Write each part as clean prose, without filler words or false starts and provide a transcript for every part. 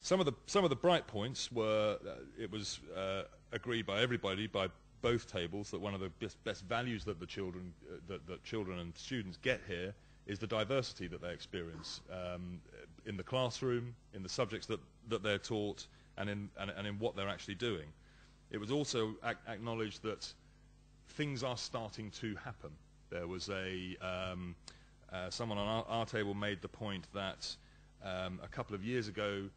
Some of the bright points were it was agreed by everybody, by both tables, that one of the best values that the children that children and students get here is the diversity that they experience in the classroom, in the subjects that they're taught, and in what they're actually doing. It was also acknowledged that things are starting to happen. There was someone on our table made the point that a couple of years ago,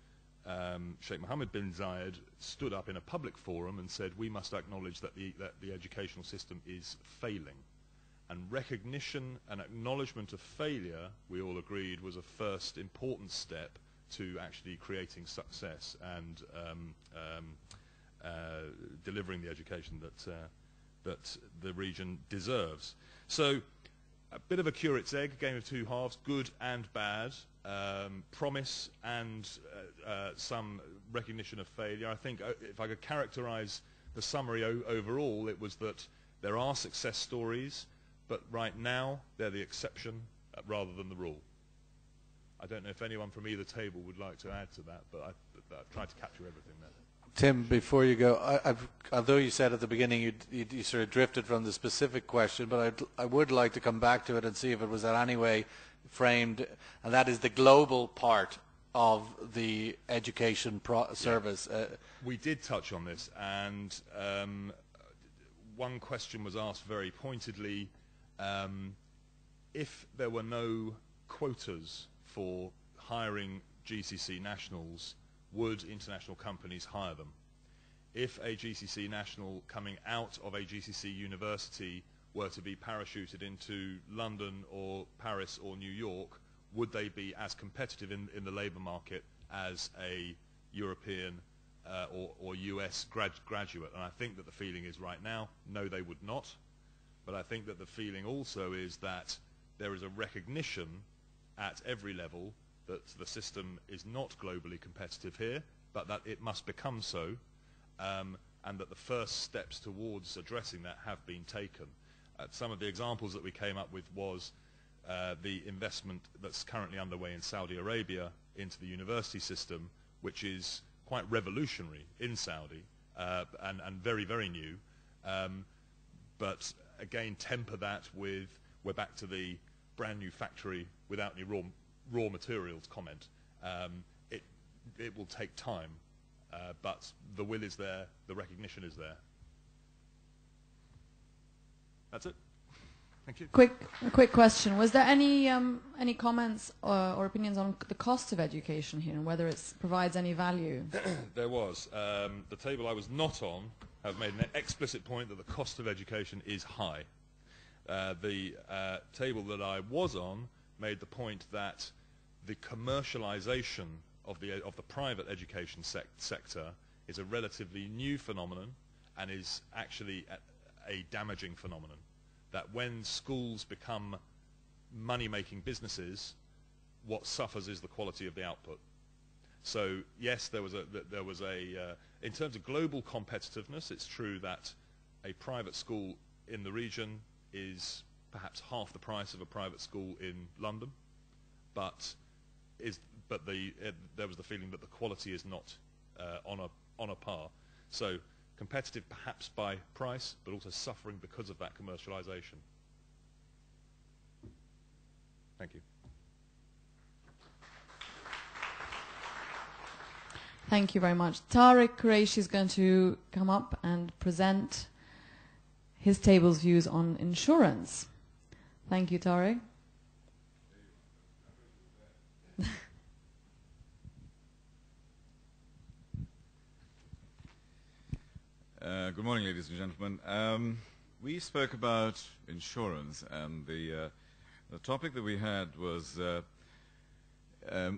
Sheikh Mohammed bin Zayed stood up in a public forum and said, we must acknowledge that the educational system is failing. And recognition and acknowledgement of failure, we all agreed, was a first important step to actually creating success and delivering the education that the region deserves. So, a bit of a curate's egg, game of two halves, good and bad, promise and some recognition of failure. I think if I could characterize the summary overall, it was that there are success stories, but right now they're the exception rather than the rule. I don't know if anyone from either table would like to add to that, but I've tried to capture everything there. Tim, before you go, although you said at the beginning you sort of drifted from the specific question, but I would like to come back to it and see if it was in any way framed, and that is the global part of the education service. We did touch on this, and one question was asked very pointedly, if there were no quotas for hiring GCC nationals, would international companies hire them? If a GCC national coming out of a GCC university were to be parachuted into London or Paris or New York, would they be as competitive in the labour market as a European or US graduate? And I think that the feeling is right now, no, they would not. But I think that the feeling also is that there is a recognition at every level that the system is not globally competitive here, but that it must become so, and that the first steps towards addressing that have been taken. Some of the examples that we came up with was the investment that's currently underway in Saudi Arabia into the university system, which is quite revolutionary in Saudi and very, very new. But again, temper that with, we're back to the brand new factory without any raw materials comment. It will take time, but the will is there, the recognition is there. That's it. Thank you. A quick question. Was there any comments or opinions on the cost of education here and whether it provides any value? There was. The table I was not on have made an explicit point that the cost of education is high. The table that I was on made the point that the commercialization of the private education sector is a relatively new phenomenon and is actually a damaging phenomenon. That when schools become money-making businesses, what suffers is the quality of the output. So yes, there was in terms of global competitiveness, it's true that a private school in the region is perhaps half the price of a private school in London, but there was the feeling that the quality is not on a par. So competitive perhaps by price, but also suffering because of that commercialization. Thank you. Thank you very much. Tariq Qureshi is going to come up and present his table's views on insurance. Thank you, Tariq. Good morning, ladies and gentlemen. We spoke about insurance, and the topic that we had was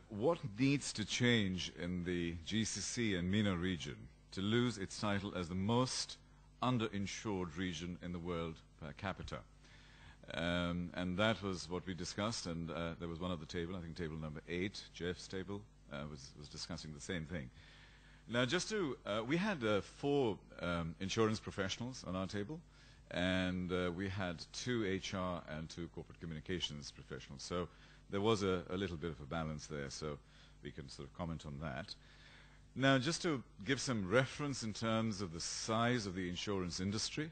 what needs to change in the GCC and MENA region to lose its title as the most underinsured region in the world per capita. And that was what we discussed, and there was one other table, I think table number 8, Jeff's table, was discussing the same thing. Now, just to, we had 4 insurance professionals on our table, and we had 2 HR and 2 corporate communications professionals. So there was a little bit of a balance there, so we can sort of comment on that. Now, just to give some reference in terms of the size of the insurance industry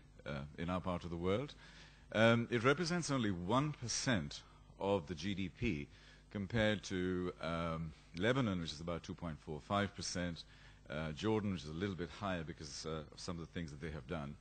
in our part of the world, it represents only 1% of the GDP compared to Lebanon, which is about 2.45%, Jordan, which is a little bit higher because of some of the things that they have done.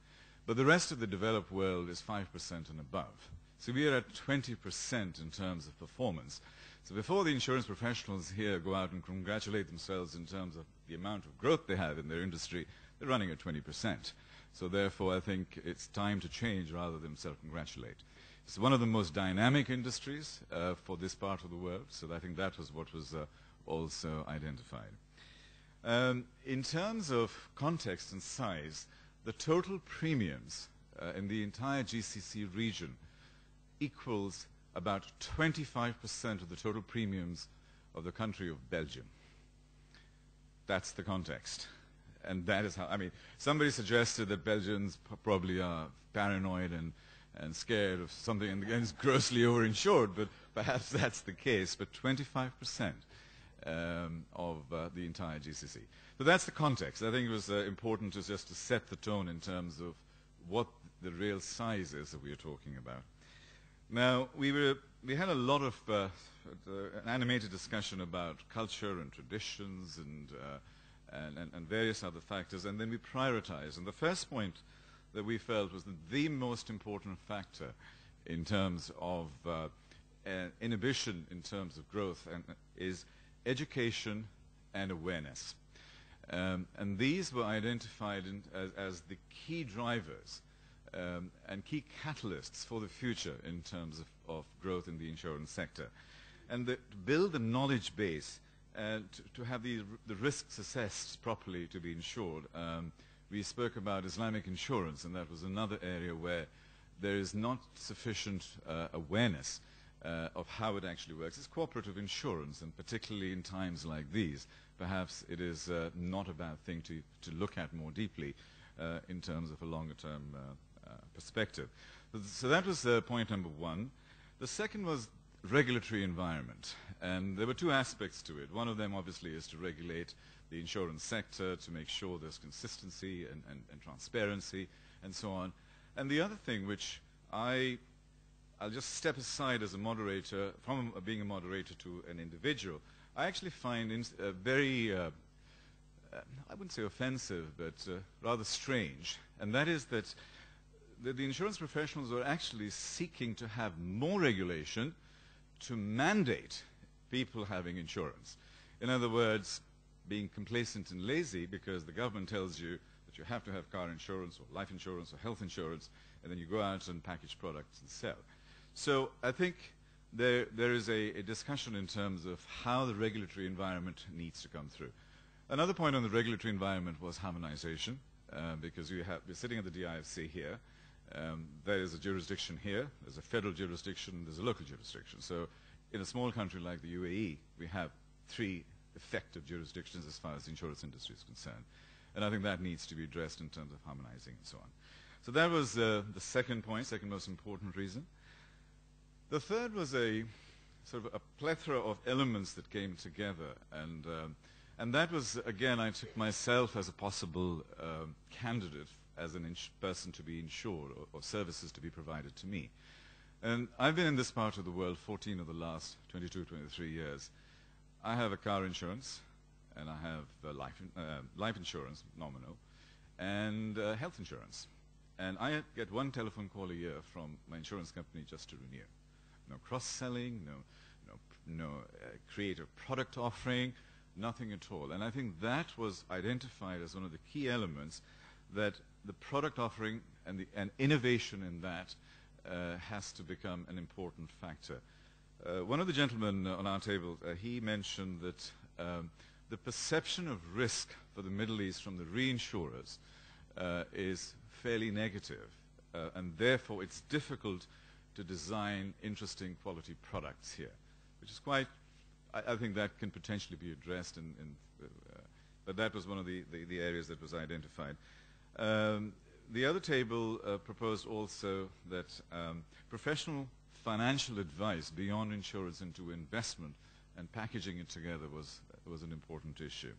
But the rest of the developed world is 5% and above. So we are at 20% in terms of performance. So before the insurance professionals here go out and congratulate themselves in terms of the amount of growth they have in their industry, they're running at 20%. So therefore, I think it's time to change rather than self-congratulate. It's one of the most dynamic industries for this part of the world, so I think that was what was also identified. In terms of context and size, the total premiums in the entire GCC region equals about 25% of the total premiums of the country of Belgium. That's the context. And that is how, I mean, somebody suggested that Belgians probably are paranoid and scared of something and is grossly overinsured, but perhaps that's the case, but 25% of the entire GCC. So that's the context. I think it was important just to set the tone in terms of what the real size is that we are talking about. Now, we had a lot of an animated discussion about culture and traditions and various other factors, and then we prioritized. And the first point that we felt was that the most important factor in terms of inhibition in terms of growth is education and awareness. And these were identified as the key drivers and key catalysts for the future in terms of growth in the insurance sector. And to build a knowledge base to have the risks assessed properly to be insured. We spoke about Islamic insurance, and that was another area where there is not sufficient awareness of how it actually works. It's cooperative insurance, and particularly in times like these, perhaps it is not a bad thing to look at more deeply in terms of a longer-term perspective. So that was point number one. The second was regulatory environment, and there were two aspects to it. One of them, obviously, is to regulate the insurance sector to make sure there's consistency and transparency and so on. And the other thing, which I'll just step aside as a moderator, from being a moderator to an individual, I actually find very, I wouldn't say offensive, but rather strange, and that is that the insurance professionals are actually seeking to have more regulation to mandate people having insurance. In other words, being complacent and lazy because the government tells you that you have to have car insurance or life insurance or health insurance, and then you go out and package products and sell. So I think there is a discussion in terms of how the regulatory environment needs to come through. Another point on the regulatory environment was harmonization, because we're sitting at the DIFC here. There is a jurisdiction here, there's a federal jurisdiction, there's a local jurisdiction. So in a small country like the UAE, we have three effective jurisdictions as far as the insurance industry is concerned. And I think that needs to be addressed in terms of harmonizing and so on. So that was the second point, second most important reason. The third was a sort of a plethora of elements that came together. And that was, again, I took myself as a possible candidate as a person to be insured or services to be provided to me. And I've been in this part of the world 14 of the last 22, 23 years. I have a car insurance, and I have life insurance, nominal, and health insurance. And I get one telephone call a year from my insurance company just to renew. No cross-selling, no creative product offering, nothing at all. And I think that was identified as one of the key elements that the product offering and innovation in that has to become an important factor. One of the gentlemen on our table, he mentioned that the perception of risk for the Middle East from the reinsurers is fairly negative, and therefore it's difficult to design interesting quality products here, which is quite, I think that can potentially be addressed, but that was one of the areas that was identified. The other table proposed also that professional financial advice beyond insurance into investment and packaging it together was an important issue.